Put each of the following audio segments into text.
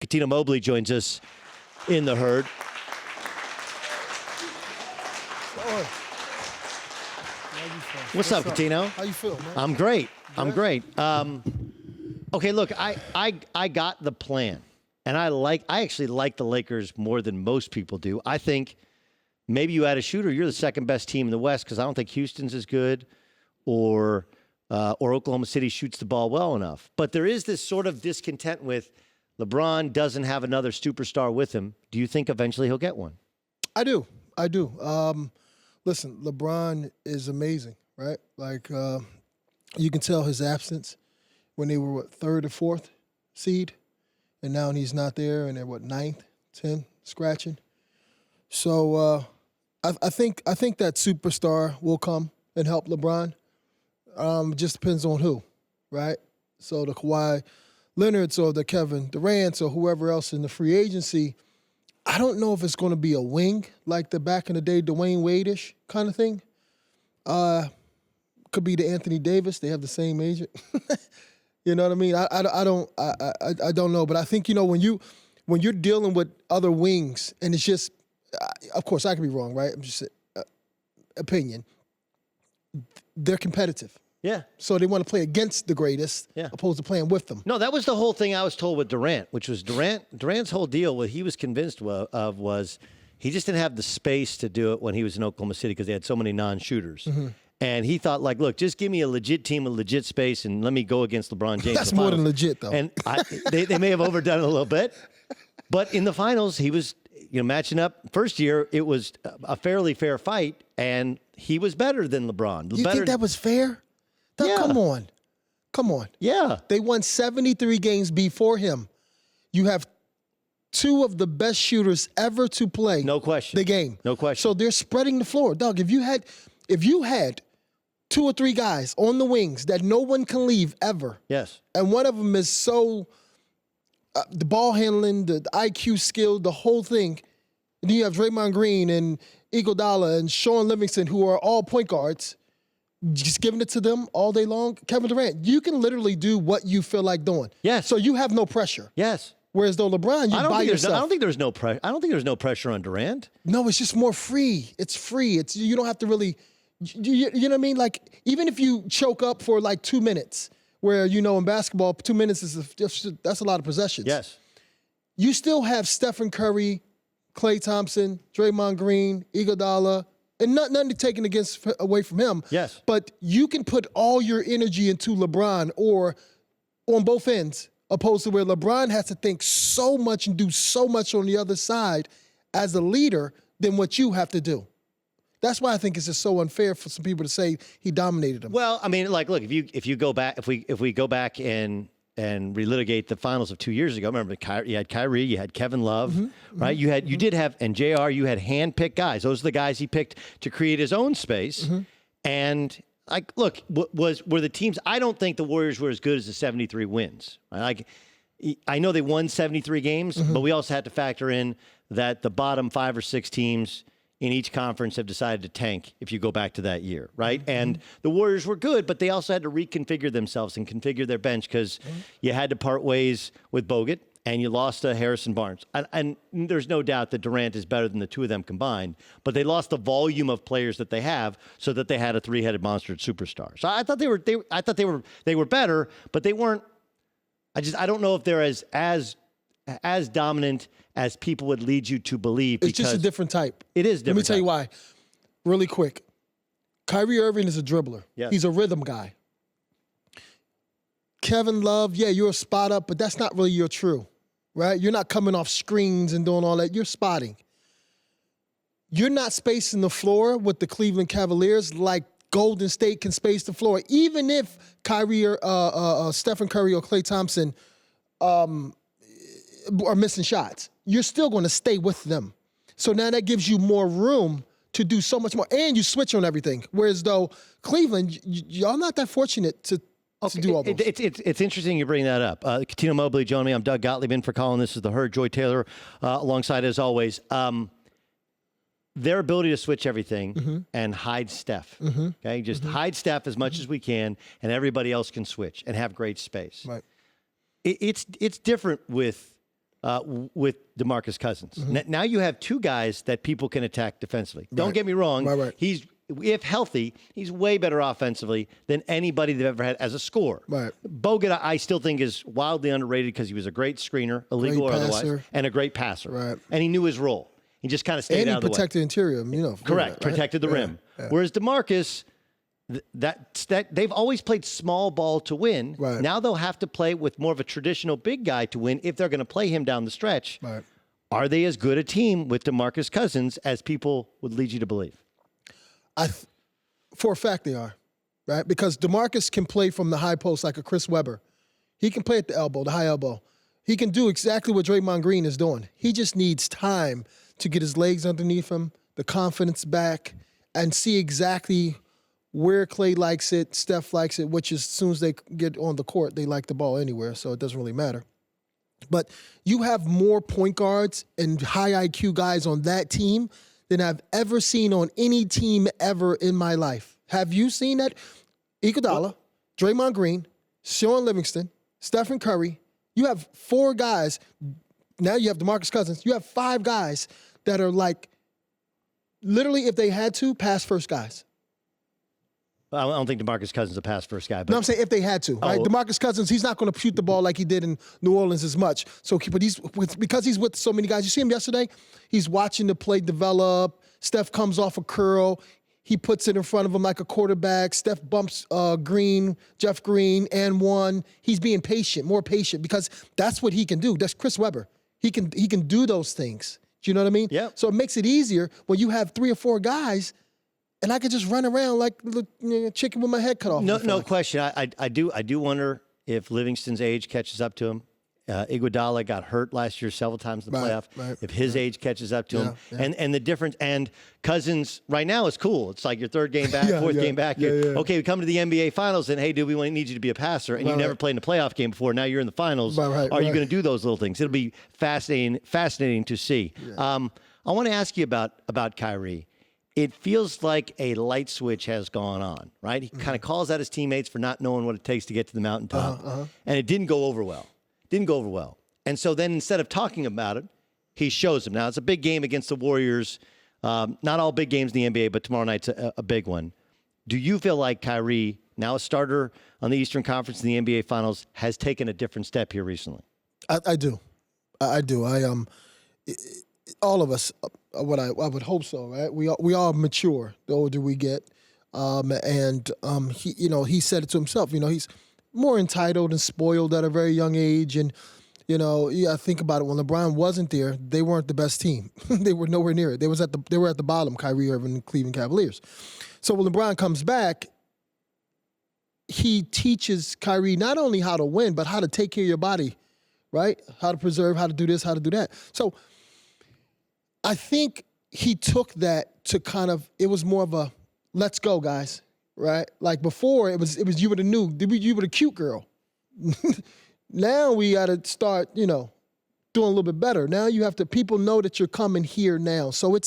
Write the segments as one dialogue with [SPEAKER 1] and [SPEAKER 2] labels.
[SPEAKER 1] Cuttino Mobley joins us in the herd. What's up, Cuttino?
[SPEAKER 2] How you feel, man?
[SPEAKER 1] I'm great. I'm great. Okay, look, I got the plan, and I actually like the Lakers more than most people do. I think maybe you add a shooter, you're the second best team in the West because I don't think Houston's as good, or Oklahoma City shoots the ball well enough. But there is this sort of discontent with LeBron doesn't have another superstar with him. Do you think eventually he'll get one?
[SPEAKER 2] I do. Listen, LeBron is amazing, right? Like, you can tell his absence when they were, third or fourth seed, and now he's not there, and they're, ninth, 10th, scratching. So I think that superstar will come and help LeBron. Just depends on who, right? So the Kawhi Leonards or the Kevin Durant or whoever else in the free agency, I don't know if it's going to be a wing like the back in the day Dwayne Wade-ish kind of thing. Could be the Anthony Davis. They have the same agent. You know what I mean? I don't know, but I think when you're dealing with other wings and it's just, of course I could be wrong, right? I'm just opinion. They're competitive.
[SPEAKER 1] Yeah.
[SPEAKER 2] So they want to play against the greatest opposed to playing with them.
[SPEAKER 1] No, that was the whole thing I was told with Durant, which was Durant's whole deal, what he was convinced of was he just didn't have the space to do it when he was in Oklahoma City because they had so many non-shooters. Mm-hmm. And he thought, like, look, just give me a legit team with legit space and let me go against LeBron James.
[SPEAKER 2] That's more than legit, though.
[SPEAKER 1] And they may have overdone it a little bit. But in the finals, he was matching up. First year, it was a fairly fair fight, and he was better than LeBron.
[SPEAKER 2] You think that was fair?
[SPEAKER 1] Yeah.
[SPEAKER 2] Come on.
[SPEAKER 1] Yeah.
[SPEAKER 2] They won 73 games before him. You have two of the best shooters ever to play
[SPEAKER 1] no question.
[SPEAKER 2] the game.
[SPEAKER 1] No question.
[SPEAKER 2] So they're spreading the floor. Doug, if you had two or three guys on the wings that no one can leave ever.
[SPEAKER 1] Yes.
[SPEAKER 2] And one of them is so the ball handling, the IQ skill, the whole thing. And you have Draymond Green and Iguodala and Sean Livingston, who are all point guards. Just giving it to them all day long. Kevin Durant, you can literally do what you feel like doing.
[SPEAKER 1] Yes.
[SPEAKER 2] So you have no pressure.
[SPEAKER 1] Yes.
[SPEAKER 2] Whereas though LeBron, by yourself.
[SPEAKER 1] I don't think there's no pressure. I don't think there's no pressure on Durant.
[SPEAKER 2] No, it's just more free. It's free. You don't have to really. You know what I mean? Like, even if you choke up for like 2 minutes, where in basketball 2 minutes that's a lot of possessions.
[SPEAKER 1] Yes.
[SPEAKER 2] You still have Stephen Curry, Klay Thompson, Draymond Green, Iguodala. And nothing taken away from him.
[SPEAKER 1] Yes.
[SPEAKER 2] But you can put all your energy into LeBron or on both ends, opposed to where LeBron has to think so much and do so much on the other side as a leader than what you have to do. That's why I think it's just so unfair for some people to say he dominated him.
[SPEAKER 1] Well, I mean, like, look, if you go back, if we go back and relitigate the finals of 2 years ago. Remember, you had Kyrie, you had Kevin Love, right? You did have, and JR, you had hand-picked guys. Those are the guys he picked to create his own space. And like, look, were the teams? I don't think the Warriors were as good as the 73 wins. Right? Like, I know they won 73 games, but we also had to factor in that the bottom 5 or 6 teams in each conference have decided to tank if you go back to that year, right? And the Warriors were good, but they also had to reconfigure themselves and configure their bench because you had to part ways with Bogut and you lost to Harrison Barnes. And there's no doubt that Durant is better than the two of them combined, but they lost the volume of players that they have so that they had a three-headed monster superstar. So I thought they were better, but they weren't. I don't know if they're as dominant as people would lead you to believe.
[SPEAKER 2] It's just a different type.
[SPEAKER 1] It is different.
[SPEAKER 2] Let me tell you why. Really quick. Kyrie Irving is a dribbler.
[SPEAKER 1] Yes.
[SPEAKER 2] He's a rhythm guy. Kevin Love, you're a spot up, but that's not really your true, right? You're not coming off screens and doing all that. You're spotting. You're not spacing the floor with the Cleveland Cavaliers like Golden State can space the floor. Even if Kyrie or Stephen Curry or Klay Thompson are missing shots, you're still going to stay with them. So now that gives you more room to do so much more. And you switch on everything. Whereas though Cleveland, y'all not that fortunate to do all those.
[SPEAKER 1] It's interesting you bring that up. Cuttino Mobley joining me. I'm Doug Gottlieb in for Colin. This is the Herd. Joy Taylor alongside as always. Their ability to switch everything and hide Steph. Okay, just hide Steph as much as we can, and everybody else can switch and have great space.
[SPEAKER 2] Right.
[SPEAKER 1] It's different with with DeMarcus Cousins. Now you have two guys that people can attack defensively. Don't get me wrong.
[SPEAKER 2] Right.
[SPEAKER 1] He's, if healthy, he's way better offensively than anybody they've ever had as a scorer.
[SPEAKER 2] Right.
[SPEAKER 1] Bogut, I still think, is wildly underrated because he was a great screener, illegal or otherwise, and a great passer.
[SPEAKER 2] Right.
[SPEAKER 1] And he knew his role. He just kind of stayed out of the way.
[SPEAKER 2] And he protected the interior,
[SPEAKER 1] Correct.
[SPEAKER 2] Right?
[SPEAKER 1] Protected the rim.
[SPEAKER 2] Yeah.
[SPEAKER 1] Whereas DeMarcus, that they've always played small ball to win.
[SPEAKER 2] Right.
[SPEAKER 1] Now they'll have to play with more of a traditional big guy to win if they're going to play him down the stretch.
[SPEAKER 2] Right.
[SPEAKER 1] Are they as good a team with DeMarcus Cousins as people would lead you to believe?
[SPEAKER 2] For a fact they are, right? Because DeMarcus can play from the high post like a Chris Webber. He can play at the elbow, the high elbow. He can do exactly what Draymond Green is doing. He just needs time to get his legs underneath him, the confidence back, and see exactly where Clay likes it, Steph likes it, which is as soon as they get on the court, they like the ball anywhere, so it doesn't really matter. But you have more point guards and high IQ guys on that team than I've ever seen on any team ever in my life. Have you seen that? Iguodala, Draymond Green, Sean Livingston, Stephen Curry. You have 4 guys. Now you have DeMarcus Cousins. You have 5 guys that are like, literally, if they had to, pass first guys.
[SPEAKER 1] I don't think DeMarcus Cousins is a pass first guy. But
[SPEAKER 2] No, I'm saying if they had to, right? DeMarcus Cousins, he's not going to shoot the ball like he did in New Orleans as much. So, but because he's with so many guys. You see him yesterday? He's watching the play develop. Steph comes off a curl. He puts it in front of him like a quarterback. Steph bumps Jeff Green and one. He's being patient, more patient, because that's what he can do. That's Chris Webber. He can do those things. Do you know what I mean?
[SPEAKER 1] Yeah.
[SPEAKER 2] So it makes it easier when you have 3 or 4 guys. And I could just run around like a chicken with my head cut off.
[SPEAKER 1] No question. I do wonder if Livingston's age catches up to him. Iguodala got hurt last year several times in the playoff.
[SPEAKER 2] Right,
[SPEAKER 1] if his age catches up to him, and the difference, and Cousins right now is cool. It's like your 3rd game back, 4th game back. Okay, we come to the NBA Finals, and hey, dude, we need you to be a passer, and you never played in a playoff game before. Now you're in the finals. Are you going to do those little things? It'll be fascinating to see. I want to ask you about Kyrie. It feels like a light switch has gone on, right? He kind of calls out his teammates for not knowing what it takes to get to the mountaintop. And it didn't go over well. And so then instead of talking about it, he shows them. Now, it's a big game against the Warriors. Not all big games in the NBA, but tomorrow night's a big one. Do you feel like Kyrie, now a starter on the Eastern Conference in the NBA Finals, has taken a different step here recently?
[SPEAKER 2] I do. All of us, I would hope so, right? We all mature the older we get, he said it to himself. He's more entitled and spoiled at a very young age, and I think about it. When LeBron wasn't there, they weren't the best team. They were nowhere near it. They were at the bottom. Kyrie, Irving, and Cleveland Cavaliers. So when LeBron comes back, he teaches Kyrie not only how to win, but how to take care of your body, right? How to preserve, how to do this, how to do that. So I think he took that to it was more of a, let's go, guys, right? Like before, it was you were the cute girl. Now we got to start, doing a little bit better. Now you have to, people know that you're coming here now. So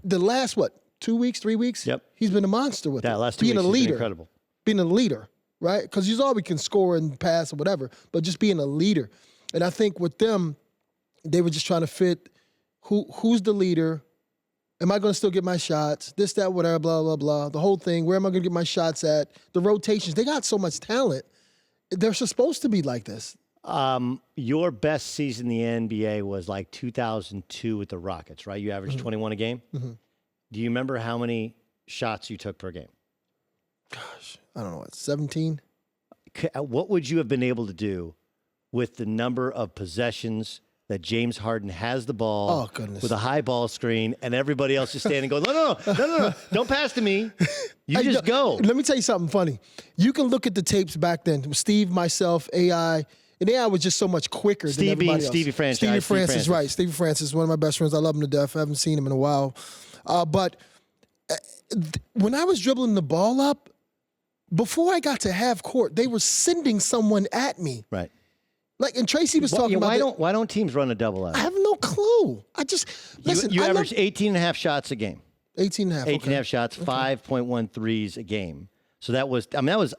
[SPEAKER 2] the last, 2 weeks, 3 weeks?
[SPEAKER 1] Yep.
[SPEAKER 2] He's been a monster with it.
[SPEAKER 1] Last 2 weeks,
[SPEAKER 2] being a leader.
[SPEAKER 1] Incredible.
[SPEAKER 2] Being a leader, right? Because he's always can score and pass or whatever, but just being a leader. And I think with them, they were just trying to fit who's the leader. Am I going to still get my shots? This, that, whatever, blah, blah, blah. The whole thing. Where am I going to get my shots at? The rotations. They got so much talent. They're supposed to be like this.
[SPEAKER 1] Your best season in the NBA was like 2002 with the Rockets, right? You averaged 21 a game. Mm-hmm. Do you remember how many shots you took per game?
[SPEAKER 2] Gosh, I don't know. 17?
[SPEAKER 1] What would you have been able to do with the number of possessions that James Harden has the ball with a high ball screen and everybody else is standing going, no, don't pass to me. You just go.
[SPEAKER 2] Let me tell you something funny. You can look at the tapes back then. Steve, myself, AI. And AI was just so much quicker than everybody else.
[SPEAKER 1] Stevie Francis.
[SPEAKER 2] Stevie Francis, right. Stevie Francis, one of my best friends. I love him to death. I haven't seen him in a while. But when I was dribbling the ball up, before I got to half court, they were sending someone at me.
[SPEAKER 1] Right.
[SPEAKER 2] Like, and Tracy was talking about
[SPEAKER 1] why don't teams run a double out?
[SPEAKER 2] I have no clue. I just, listen.
[SPEAKER 1] You average 18 and a half shots a game.
[SPEAKER 2] 18 and a half.
[SPEAKER 1] 18 and a half shots, 5.1 threes a game. So that was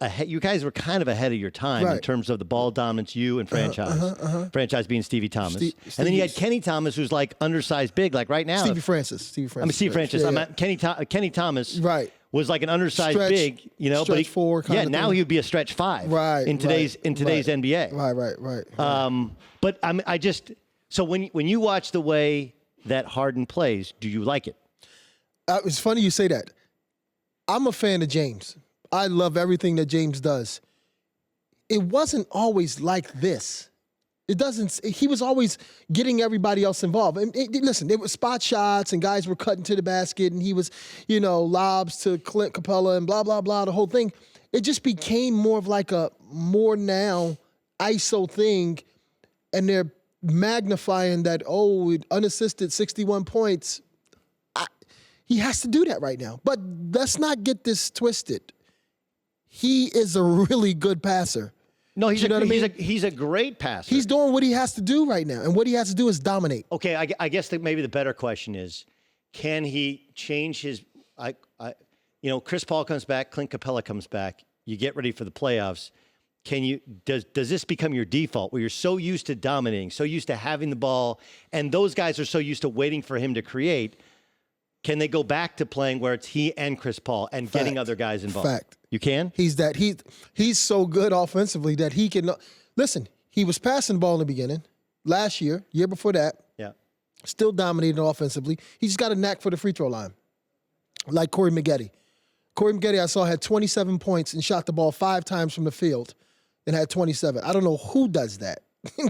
[SPEAKER 1] ahead. You guys were kind of ahead of your time in terms of the ball dominance, you and franchise. Franchise being Stevie Thomas. And then you had Kenny Thomas, who's like undersized big, like right now.
[SPEAKER 2] Stevie Francis.
[SPEAKER 1] Steve Francis. Kenny Thomas.
[SPEAKER 2] Right.
[SPEAKER 1] Was like an undersized big,
[SPEAKER 2] stretch four kind of
[SPEAKER 1] now
[SPEAKER 2] thing.
[SPEAKER 1] he would be a stretch 5 in today's NBA.
[SPEAKER 2] Right.
[SPEAKER 1] But I just so when you watch the way that Harden plays, do you like it?
[SPEAKER 2] It's funny you say that. I'm a fan of James. I love everything that James does. It wasn't always like this. He was always getting everybody else involved. And listen, there were spot shots and guys were cutting to the basket and he was, lobs to Clint, Capela and blah, blah, blah, the whole thing. It just became more of like a more now ISO thing, and they're magnifying that, unassisted 61 points. He has to do that right now. But let's not get this twisted. He is a really good passer.
[SPEAKER 1] No, he's a great passer.
[SPEAKER 2] He's doing what he has to do right now, and what he has to do is dominate.
[SPEAKER 1] Okay, I guess maybe the better question is, can he change his? Chris Paul comes back, Clint Capela comes back. You get ready for the playoffs. Does this become your default, where you're so used to dominating, so used to having the ball, and those guys are so used to waiting for him to create? Can they go back to playing where it's he and Chris Paul and getting other guys involved?
[SPEAKER 2] Fact.
[SPEAKER 1] You can?
[SPEAKER 2] He's so good offensively that he can listen, he was passing the ball in the beginning. Last year before that.
[SPEAKER 1] Yeah.
[SPEAKER 2] Still dominating offensively. He just got a knack for the free throw line. Like Corey Maggette. Corey Maggette, I saw, had 27 points and shot the ball 5 times from the field and had 27. I don't know who does that.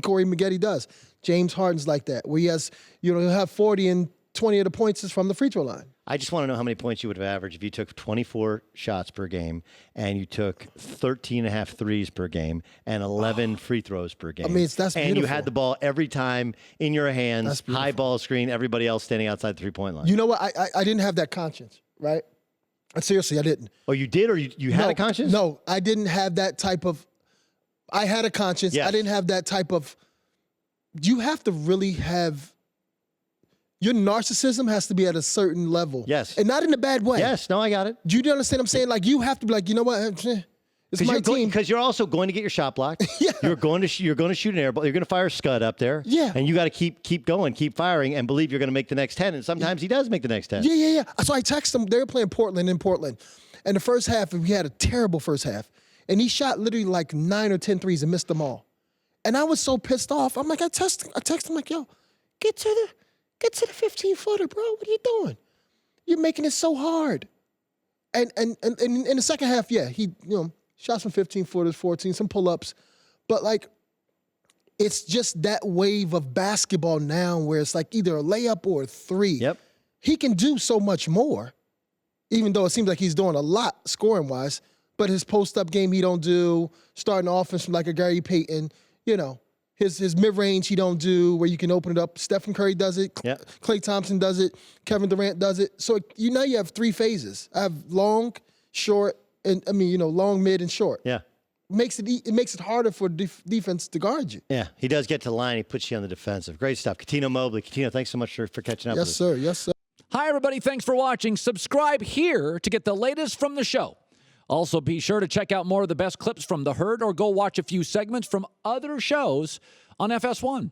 [SPEAKER 2] Corey Maggette does. James Harden's like that, where he has, he'll have 40 and 20 of the points is from the free throw line.
[SPEAKER 1] I just want to know how many points you would have averaged if you took 24 shots per game and you took 13.5 threes per game and 11 free throws per game.
[SPEAKER 2] I mean, that's beautiful.
[SPEAKER 1] And you had the ball every time in your hands, high ball screen, everybody else standing outside the three-point line.
[SPEAKER 2] You know what? I didn't have that conscience, right? Seriously, I didn't.
[SPEAKER 1] Oh, you did, or you had a conscience?
[SPEAKER 2] No, I didn't have that type of. I had a conscience.
[SPEAKER 1] Yes.
[SPEAKER 2] I didn't have that type of. You have to really have. Your narcissism has to be at a certain level.
[SPEAKER 1] Yes.
[SPEAKER 2] And not in a bad way.
[SPEAKER 1] Yes. No, I got it.
[SPEAKER 2] Do you understand what I'm saying? Like, you have to be like, you know what? It's my team.
[SPEAKER 1] Because you're also going to get your shot blocked.
[SPEAKER 2] Yeah.
[SPEAKER 1] You're going to shoot an air ball. You're going to fire a scud up there.
[SPEAKER 2] Yeah.
[SPEAKER 1] And you got to keep going, keep firing, and believe you're going to make the next 10. And sometimes he does make the next 10.
[SPEAKER 2] Yeah. So I texted him. They were playing Portland in Portland. And the first half, we had a terrible first half. And he shot literally like 9 or 10 threes and missed them all. And I was so pissed off. I'm like, I texted him like, yo, get to the 15-footer, bro. What are you doing? You're making it so hard. And in the second half, yeah, he shot some 15-footers, 14, some pull-ups. But, like, it's just that wave of basketball now where it's like either a layup or a three.
[SPEAKER 1] Yep.
[SPEAKER 2] He can do so much more, even though it seems like he's doing a lot scoring-wise. But his post-up game he don't do, starting offense from like a Gary Payton, his mid-range he don't do, where you can open it up. Stephen Curry does it.
[SPEAKER 1] Yep.
[SPEAKER 2] Klay Thompson does it. Kevin Durant does it. So now you have 3 phases. I have long, short, and long, mid, and short.
[SPEAKER 1] Yeah.
[SPEAKER 2] It makes it harder for defense to guard you.
[SPEAKER 1] Yeah, he does get to the line. He puts you on the defensive. Great stuff. Cuttino Mobley. Cuttino, thanks so much for catching up with us.
[SPEAKER 2] Yes, sir.
[SPEAKER 3] Hi, everybody. Thanks for watching. Subscribe here to get the latest from the show. Also, be sure to check out more of the best clips from The Herd or go watch a few segments from other shows on FS1.